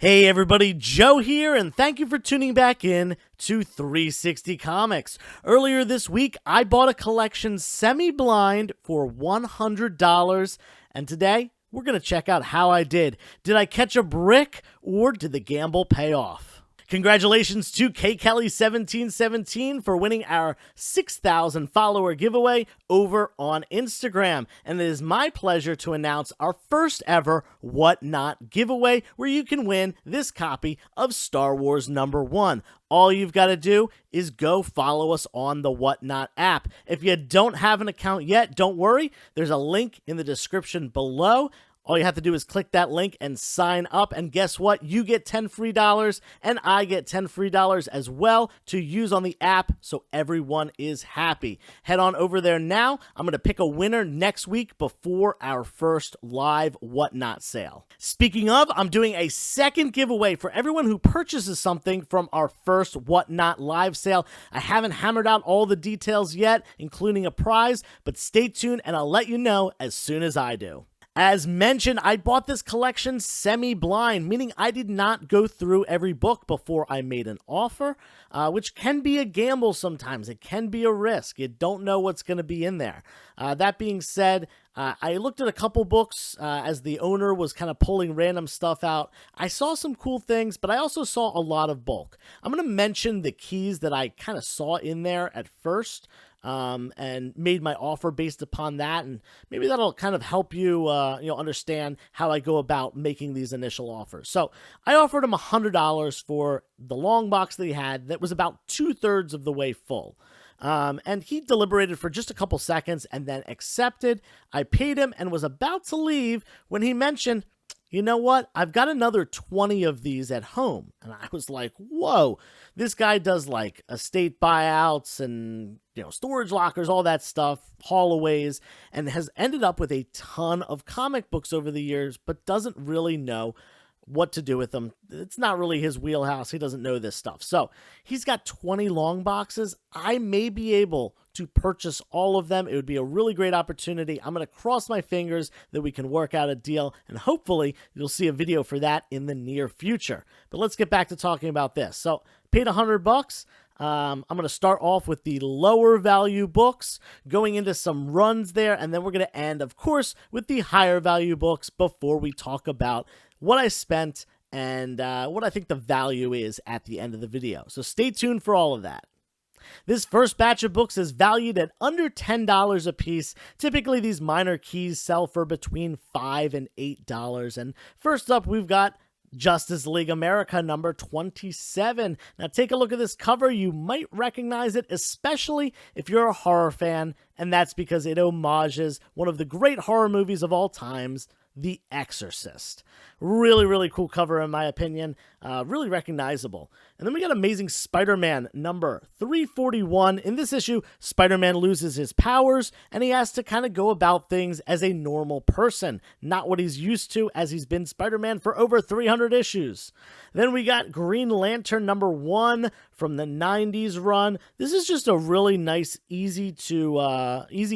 Hey everybody, Joe here, and thank you for tuning back in to 360 Comics. Earlier this week, I bought a collection semi-blind for $100, and today, we're going to check out how I did. Did I catch a brick, or did the gamble pay off? Congratulations to KKelly1717 for winning our 6,000 follower giveaway over on Instagram. And it is my pleasure to announce our first ever Whatnot giveaway where you can win this copy of Star Wars #1. All you've got to do is go follow us on the Whatnot app. If you don't have an account yet, don't worry. There's a link in the description below. All you have to do is click that link and sign up, and guess what? You get $10 free, and I get $10 free as well to use on the app, so everyone is happy. Head on over there now. I'm going to pick a winner next week before our first live Whatnot sale. Speaking of, I'm doing a second giveaway for everyone who purchases something from our first Whatnot live sale. I haven't hammered out all the details yet, including a prize, but stay tuned, and I'll let you know as soon as I do. As mentioned, I bought this collection semi-blind, meaning I did not go through every book before I made an offer, which can be a gamble sometimes. It can be a risk. You don't know what's going to be in there. That being said, I looked at a couple books as the owner was kind of pulling random stuff out. I saw some cool things, but I also saw a lot of bulk. I'm going to mention the keys that I kind of saw in there at first, and made my offer based upon that, and maybe that'll kind of help you, understand how I go about making these initial offers. So I offered him $100 for the long box that he had that was about 2/3 of the way full. And he deliberated for just a couple seconds and then accepted. I paid him and was about to leave when he mentioned, you know what? I've got another 20 of these at home. And I was like, whoa, this guy does like estate buyouts and, storage lockers, all that stuff, haulaways, and has ended up with a ton of comic books over the years, but doesn't really know what to do with them. It's not really his wheelhouse. He doesn't know this stuff. So he's got 20 long boxes. I may be able to purchase all of them. It would be a really great opportunity. I'm going to cross my fingers that we can work out a deal, and hopefully you'll see a video for that in the near future. But let's get back to talking about this. So paid $100. I'm going to start off with the lower value books, going into some runs there, and then we're going to end, of course, with the higher value books before we talk about what I spent and what I think the value is at the end of the video. So stay tuned for all of that. This first batch of books is valued at under $10 a piece. Typically, these minor keys sell for between $5 and $8. And first up, we've got Justice League America number 27. Now take a look at this cover. You might recognize it, especially if you're a horror fan, and that's because it homages one of the great horror movies of all times, The Exorcist. Really, really cool cover in my opinion. Really recognizable. And then we got Amazing Spider-Man number 341. In this issue, Spider-Man loses his powers, and he has to kind of go about things as a normal person, not what he's used to as he's been Spider-Man for over 300 issues. Then we got Green Lantern number 1 from the 90s run. This is just a really nice, easy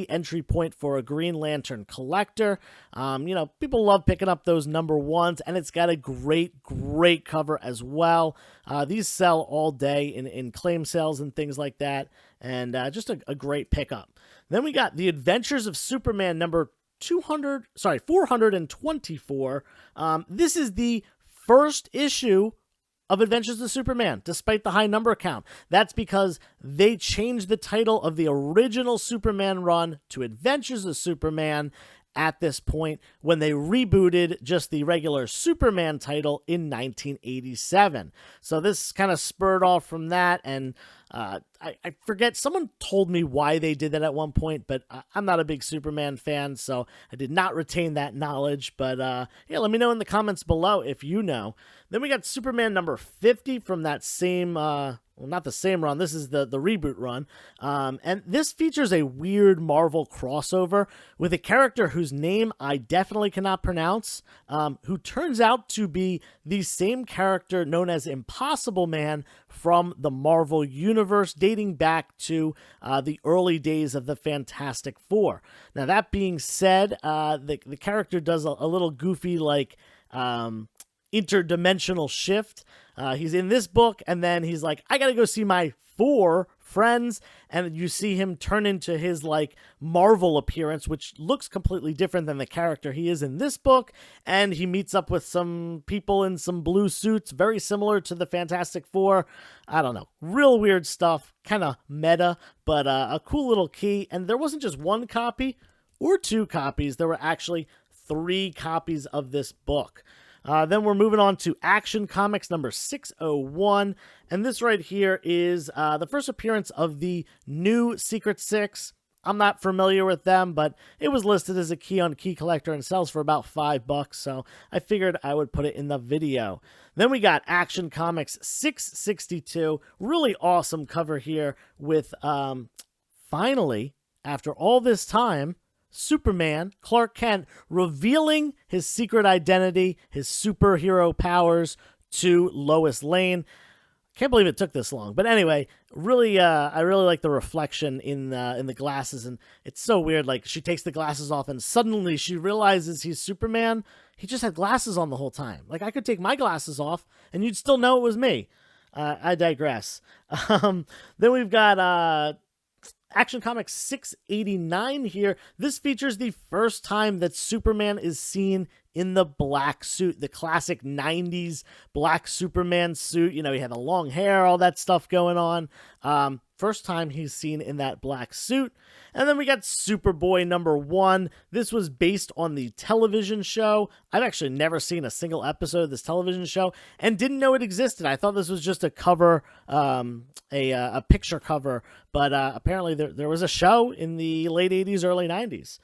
entry point for a Green Lantern collector. People love picking up those number 1s, and it's got a great, great cover as well. These sell all day in claim sales and things like that, and just a great pickup. Then we got The Adventures of Superman number 424. This is the first issue of Adventures of Superman, despite the high number count. That's because they changed the title of the original Superman run to Adventures of Superman at this point when they rebooted just the regular Superman title in 1987. So this kind of spurred off from that, and I forget, someone told me why they did that at one point, but I'm not a big Superman fan, so I did not retain that knowledge. But yeah, let me know in the comments below if you know. Then we got Superman number 50 from that same, well, not the same run. This is the reboot run. And this features a weird Marvel crossover with a character whose name I definitely cannot pronounce, who turns out to be the same character known as Impossible Man from the Marvel Universe, dating back to the early days of the Fantastic Four. Now, that being said, the character does a little goofy, like, interdimensional shift. He's in this book, and then he's like, I gotta go see my 4 friends, and you see him turn into his like Marvel appearance, which looks completely different than the character he is in this book. And he meets up with some people in some blue suits, very similar to the Fantastic Four. I don't know, real weird stuff, kind of meta, but a cool little key. And there wasn't just 1 copy or 2 copies, there were actually 3 copies of this book. Then we're moving on to Action Comics number 601. And this right here is the first appearance of the new Secret Six. I'm not familiar with them, but it was listed as a key on Key Collector and sells for about $5, so I figured I would put it in the video. Then we got Action Comics 662. Really awesome cover here with, finally, after all this time, Superman, Clark Kent, revealing his secret identity, his superhero powers to Lois Lane. Can't believe it took this long. But anyway, really, I really like the reflection in the glasses. And it's so weird. Like, she takes the glasses off and suddenly she realizes he's Superman. He just had glasses on the whole time. Like, I could take my glasses off and you'd still know it was me. I digress. Then we've got Action Comics 689 here. This features the first time that Superman is seen in the black suit, the classic 90s black Superman suit. You know, he had the long hair, all that stuff going on. First time he's seen in that black suit. And then we got Superboy number 1. This was based on the television show. I've actually never seen a single episode of this television show and didn't know it existed. I thought this was just a cover, a picture cover, but apparently there was a show in the late 80s, early 90s.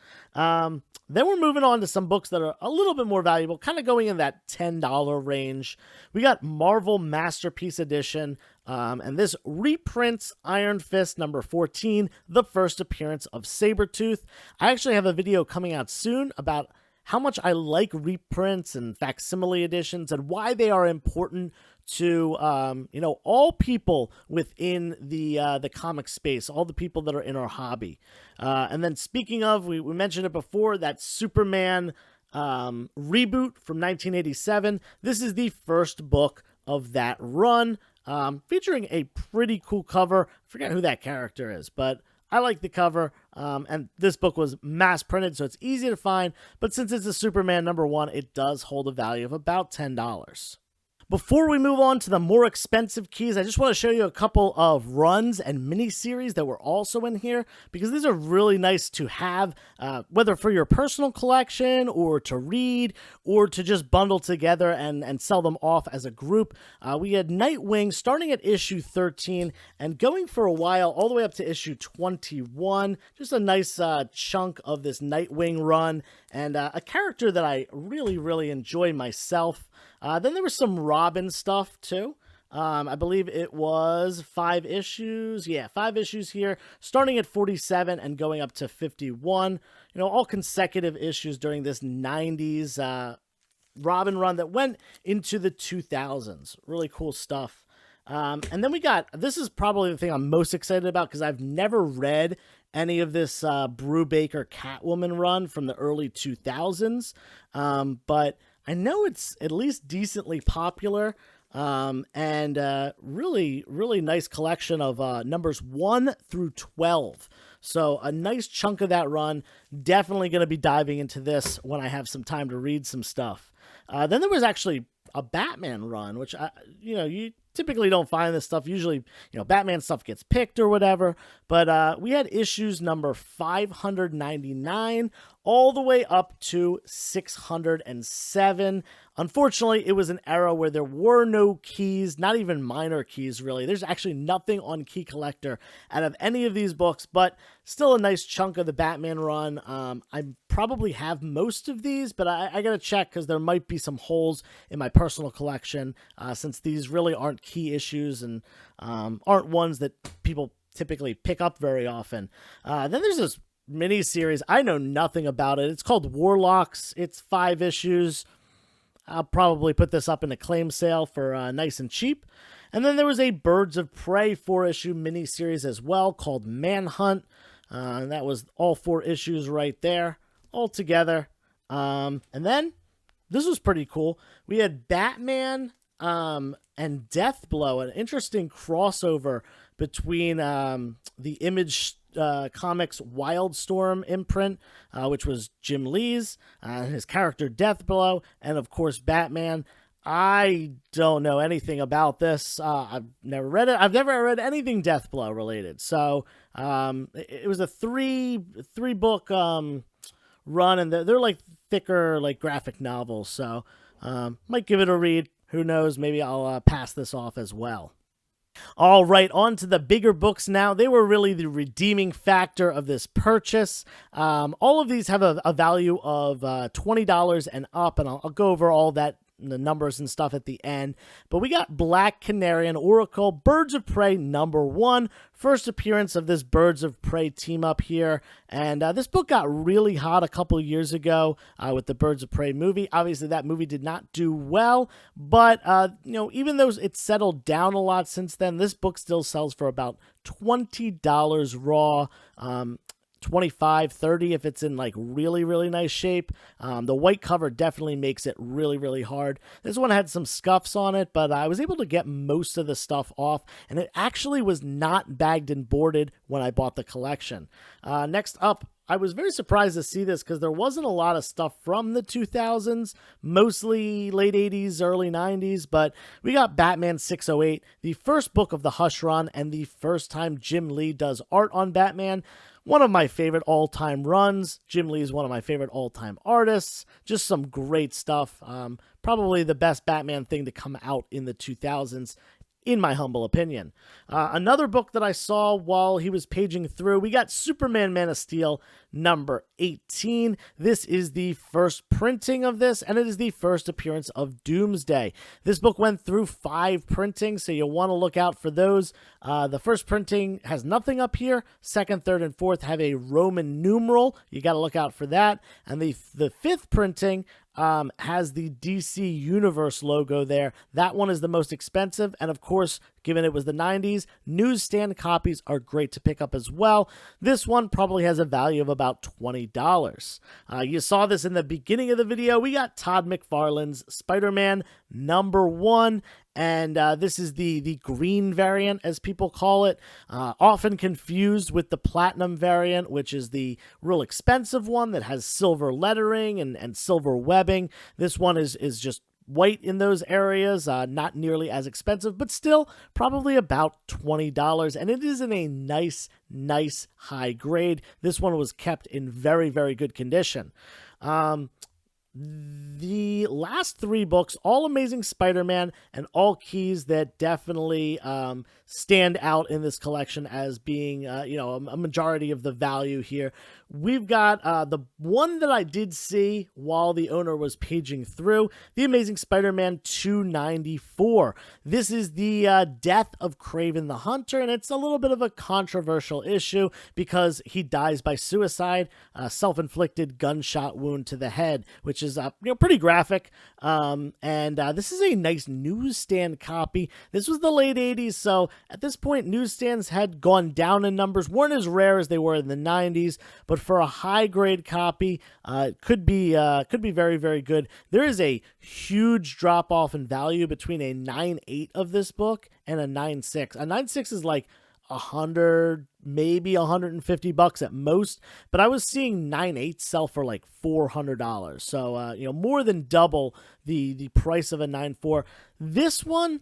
Then we're moving on to some books that are a little bit more valuable, kind of going in that $10 range. We got Marvel Masterpiece Edition, and this reprints Iron Fist number 14, the first appearance of Sabretooth. I actually have a video coming out soon about how much I like reprints and facsimile editions and why they are important to all people within the comic space, all the people that are in our hobby. And then speaking of, we mentioned it before, that Superman reboot from 1987. This is the first book of that run, featuring a pretty cool cover. I forget who that character is, but I like the cover, and this book was mass printed, so it's easy to find, but since it's a Superman number 1, it does hold a value of about $10. Before we move on to the more expensive keys, I just want to show you a couple of runs and miniseries that were also in here, because these are really nice to have, whether for your personal collection or to read or to just bundle together and sell them off as a group. We had Nightwing starting at issue 13 and going for a while all the way up to issue 21. Just a nice chunk of this Nightwing run, and a character that I really, really enjoy myself. Then there was some Robin stuff, too. I believe it was 5 issues. Yeah, 5 issues here, starting at 47 and going up to 51. You know, all consecutive issues during this 90s Robin run that went into the 2000s. Really cool stuff. And then we got, this is probably the thing I'm most excited about because I've never read any of this Brubaker Catwoman run from the early 2000s. But I know it's at least decently popular, and really, really nice collection of numbers 1 through 12. So a nice chunk of that run. Definitely going to be diving into this when I have some time to read some stuff. Then there was actually a Batman run, which you typically don't find this stuff. Usually, Batman stuff gets picked or whatever. But we had issues number 599 all the way up to 607. Unfortunately, it was an era where there were no keys, not even minor keys, really. There's actually nothing on Key Collector out of any of these books, but still a nice chunk of the Batman run. I probably have most of these, but I got to check because there might be some holes in my personal collection, since these really aren't key issues and aren't ones that people typically pick up very often. Then there's this mini-series. I know nothing about it. It's called Warlocks. It's 5 issues. I'll probably put this up in a claim sale for nice and cheap. And then there was a Birds of Prey 4-issue mini-series as well called Manhunt. And that was all 4 issues right there, all together. And then this was pretty cool. We had Batman and Deathblow, an interesting crossover between the Image Comics Wildstorm imprint, which was Jim Lee's, his character Deathblow, and of course Batman. I don't know anything about this. I've never read it. I've never read anything Deathblow related. So it was a three book run, and they're like thicker, like graphic novels. So might give it a read. Who knows? Maybe I'll pass this off as well. All right, on to the bigger books now. They were really the redeeming factor of this purchase. All of these have a value of $20 and up, and I'll go over all that, the numbers and stuff at the end. But we got Black Canary and Oracle, Birds of Prey #1. First appearance of this Birds of Prey team up here. And this book got really hot a couple years ago with the Birds of Prey movie. Obviously, that movie did not do well. But, even though it's settled down a lot since then, this book still sells for about $20 raw. 25, 30 if it's in like really, really nice shape. The white cover definitely makes it really, really hard. This one had some scuffs on it, but I was able to get most of the stuff off, and it actually was not bagged and boarded when I bought the collection. Next up, I was very surprised to see this because there wasn't a lot of stuff from the 2000s, mostly late 80s, early 90s, but we got Batman 608, the first book of the Hush run, and the first time Jim Lee does art on Batman. One of my favorite all-time runs. Jim Lee is one of my favorite all-time artists. Just some great stuff. Probably the best Batman thing to come out in the 2000s, in my humble opinion. Another book that I saw while he was paging through, we got Superman Man of Steel #18. This is the first printing of this, and it is the first appearance of Doomsday. This book went through 5 printings, so you'll want to look out for those. The first printing has nothing up here. Second, third, and fourth have a Roman numeral. You got to look out for that. And the fifth printing has the DC Universe logo there. That one is the most expensive, and of course, given it was the 90s, newsstand copies are great to pick up as well. This one probably has a value of about $20. You saw this in the beginning of the video. We got Todd McFarlane's Spider-Man #1, and this is the green variant, as people call it, often confused with the platinum variant, which is the real expensive one that has silver lettering and silver webbing. This one is just white in those areas, not nearly as expensive, but still probably about $20, and it is in a nice high grade. This one was kept in very, very good condition. The last 3 books, all Amazing Spider-Man and all keys that definitely stand out in this collection as being, a majority of the value here. We've got the one that I did see while the owner was paging through, the Amazing Spider-Man 294. This is the death of Kraven the Hunter, and it's a little bit of a controversial issue because he dies by suicide, self-inflicted gunshot wound to the head, which is pretty graphic. And this is a nice newsstand copy. This was the late 80s, so at this point, newsstands had gone down in numbers, weren't as rare as they were in the 90s, but for a high-grade copy, it could be very, very good. There is a huge drop-off in value between a 9.8 of this book and a 9.6. A 9.6 is like 100, maybe $150 at most, but I was seeing 9.8 sell for like $400. So, more than double the price of a 9.4. This one,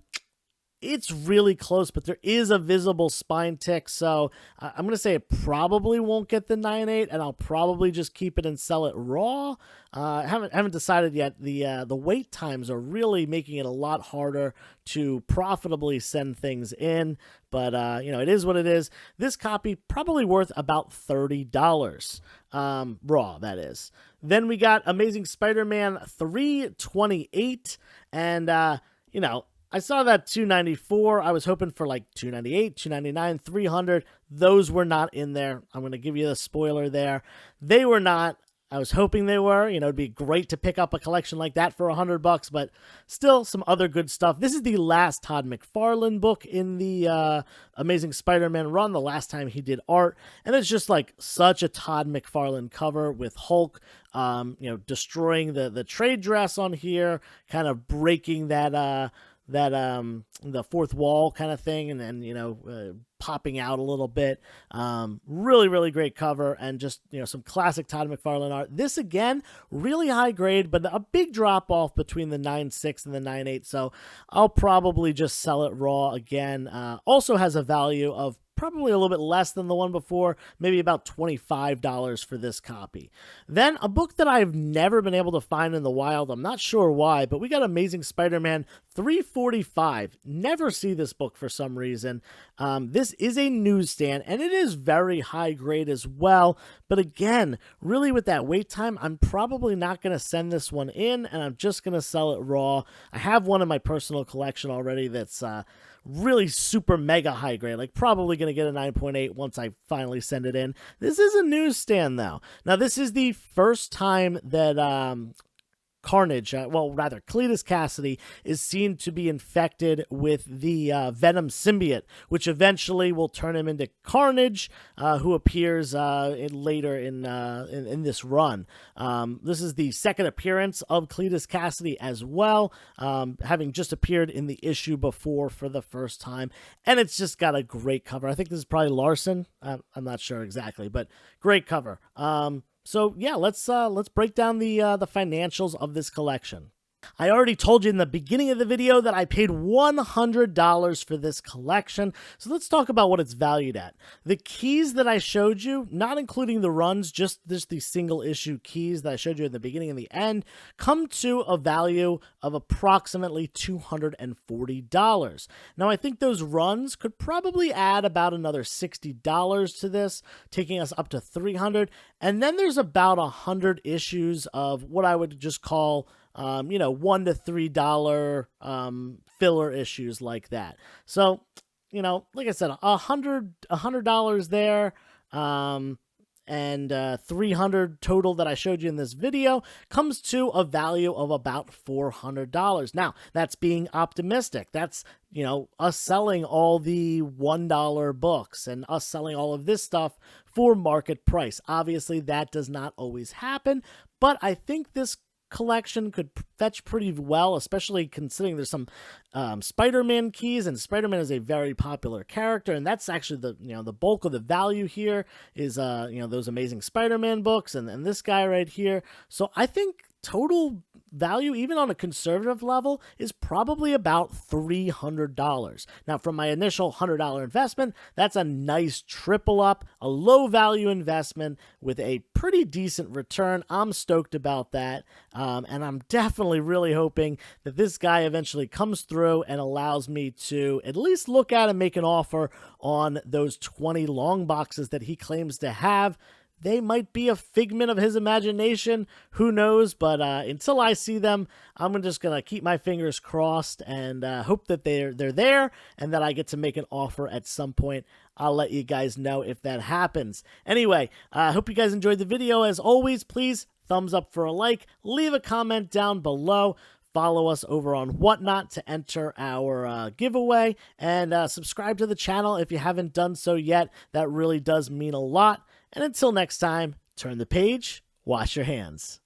it's really close, but there is a visible spine tick, so I'm going to say it probably won't get the 9.8, and I'll probably just keep it and sell it raw. I haven't decided yet. The wait times are really making it a lot harder to profitably send things in, but it is what it is. This copy probably worth about $30, raw, that is. Then we got Amazing Spider-Man 328, and I saw that 294. I was hoping for like 298, 299, 300. Those were not in there. I'm going to give you the spoiler there. They were not. I was hoping they were. You know, it'd be great to pick up a collection like that for $100, but still some other good stuff. This is the last Todd McFarlane book in the Amazing Spider-Man run, the last time he did art, and it's just like such a Todd McFarlane cover with Hulk, you know, destroying the trade dress on here, kind of breaking that the fourth wall kind of thing, and then, you know, popping out a little bit. Really great cover, and just, you know, some classic Todd McFarlane art. This again, really high grade, but a big drop off between the 9.6 and the 9.8, so I'll probably just sell it raw again. Also has a value of probably a little bit less than the one before, maybe about $25 for this copy. Then a book that I've never been able to find in the wild, I'm not sure why, but we got Amazing Spider-Man 345. Never see this book for some reason. This is a newsstand, and it is very high grade as well, but again, really with that wait time, I'm probably not going to send this one in, and I'm just going to sell it raw. I have one in my personal collection already that's really super mega high grade, like probably going to get a 9.8 once I finally send it in. This is a newsstand though. Now this is the first time that Carnage, well, rather, Cletus Cassidy is seen to be infected with the Venom symbiote, which eventually will turn him into Carnage, who appears later in this run. This is the second appearance of Cletus Cassidy as well, having just appeared in the issue before for the first time, and it's just got a great cover. I think this is probably Larson. I'm not sure exactly, but great cover. So yeah, let's break down the financials of this collection. I already told you in the beginning of the video that I paid $100 for this collection, so let's talk about what it's valued at. The keys that I showed you, not including the runs, just the single issue keys that I showed you in the beginning and the end, come to a value of approximately $240. Now I think those runs could probably add about another $60 to this, taking us up to $300, and then there's about 100 issues of what I would just call you know, $1 to $3 filler issues like that. So, you know, like I said, $100 there, and 300 total that I showed you in this video comes to a value of about $400. Now, that's being optimistic. That's, you know, us selling all the $1 books and us selling all of this stuff for market price. Obviously, that does not always happen, but I think this collection could fetch pretty well, especially considering there's some Spider-Man keys, and Spider-Man is a very popular character, and that's actually the, you know, the bulk of the value here is you know, those Amazing Spider-Man books and this guy right here. So I think total value, even on a conservative level, is probably about $300. Now, from my initial $100 investment, that's a nice triple up, a low value investment with a pretty decent return. I'm stoked about that, and I'm definitely really hoping that this guy eventually comes through and allows me to at least look at and make an offer on those 20 long boxes that he claims to have. They might be a figment of his imagination, who knows, but until I see them, I'm just going to keep my fingers crossed and hope that they're there and that I get to make an offer at some point. I'll let you guys know if that happens. Anyway, I hope you guys enjoyed the video. As always, please thumbs up for a like, leave a comment down below. Follow us over on Whatnot to enter our giveaway, and subscribe to the channel if you haven't done so yet. That really does mean a lot. And until next time, turn the page, wash your hands.